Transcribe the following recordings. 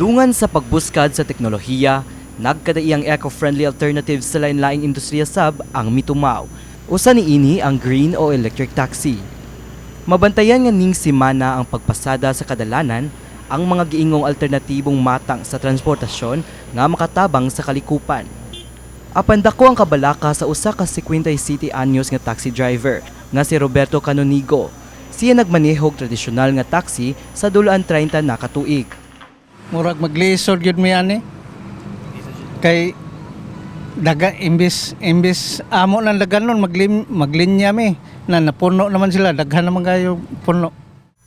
Dungan sa pagbuskad sa teknolohiya, nagkadaiyang eco-friendly alternatives sa lain-laing industriya sab ang mitumaw. Usa niini ang green o electric taxi. Mabantayan nga ning simana ang pagpasada sa kadalanan ang mga giingong alternatibong matang sa transportasyon nga makatabang sa kalikupan. Apan dako ang kabalaka sa usa ka 57 anyos nga taxi driver nga si Roberto Canonigo. Siya nagmanehog tradisyonal nga taxi sa dulaan 30 na katuig. Murag maglisod gyud mi ani. Kay daga imbis amo nang daganon maglinya mi na napuno naman sila, daghan naman kayo puno.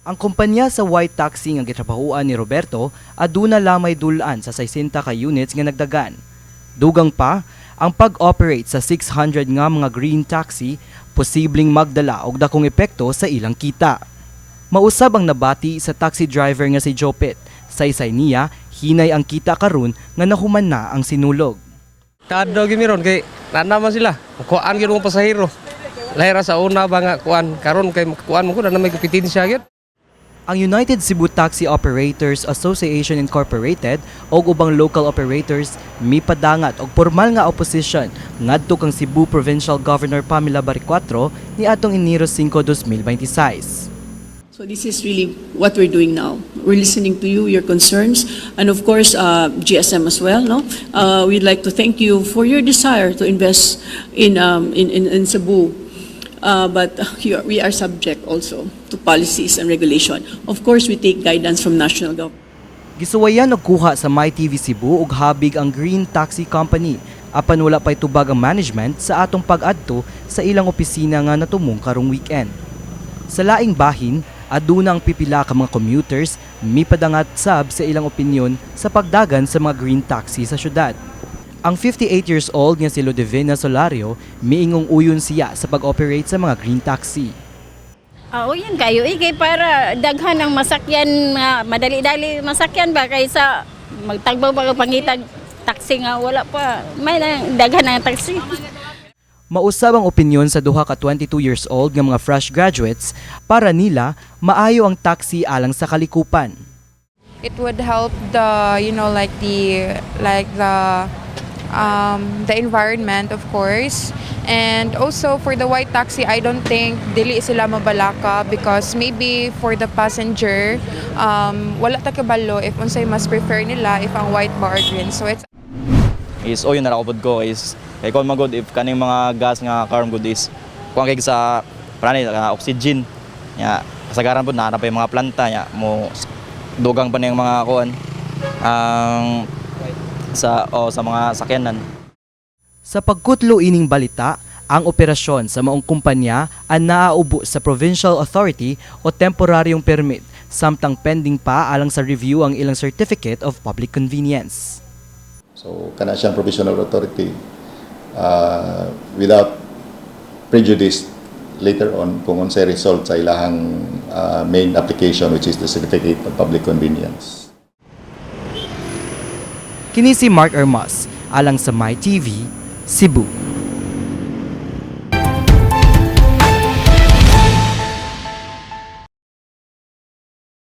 Ang kumpanya sa white taxi nga gitrabahuan ni Roberto aduna lamay dulaan sa 60 ka units nga nagdagan. Dugang pa ang pag-operate sa 600 nga mga green taxi posibleng magdala og dakong epekto sa ilang kita. Mausab ang nabati sa taxi driver nga si Jopet. Saysay niya, hinay ang kita karon nga nahuman na ang sinulog. Kado gimiron kay naman sila. Kuan gyud mga pasahero. Lahira sa una ba nga kuan karon kay kuan mo ko na may kompetensya gyud. Ang United Cebu Taxi Operators Association Incorporated o ubang local operators mipadangat og formal nga opposition ngadto kang Cebu Provincial Governor Pamela Baricuatro ni atong Enero 5, 2026. So this is really what we're doing now. We're listening to you, your concerns, and of course, GSM as well. No, we'd like to thank you for your desire to invest in Cebu, but we are subject also to policies and regulation. Of course, we take guidance from national government. Gisuwayan og kuha sa MyTV Cebu og habig ang Green Taxi Company. Apan wala pay tubag ang management sa atong pag-adto sa ilang opisina nga natumong karong weekend. Sa laing bahin, aduna ang pipila ka mga commuters mipadangat sab sa ilang opinyon sa pagdagan sa mga green taxi sa syudad. Ang 58 years old nga si Ludivina Solario miingong uyon siya sa pag-operate sa mga green taxi. Uyan kayo, kay para daghan ang masakyan, madali-dali masakyan ba kaysa magtagbaw ba pangitag taxi nga wala pa. May daghan ang taxi. Mausab ang opinyon sa duha ka 22 years old nga mga fresh graduates para nila maayo ang taxi alang sa kalikupan. It would help the the environment, of course, and also for the white taxi I don't think dili sila mabalaka because maybe for the passenger wala ta kabalo if unsay mas prefer nila if ang white ba or green. So it's oy na rakopod ko is kay kon magod if kaning mga gas nga karon good is kuan kay sa prani oxygen nya kasagaran pud na pa yung mga planta nya mo dugang pa ning mga kuan ang sa mga sakyanan. Sa pagkutlo ining balita, ang operasyon sa maong kumpanya ang naaubo sa provincial authority o temporaryong permit samtang pending pa alang sa review ang ilang certificate of public convenience. So kana siyang provisional authority without prejudice later on kung unsay result sa ilahang main application which is the certificate of public convenience. Kini si Mark Ermas alang sa MyTV Cebu.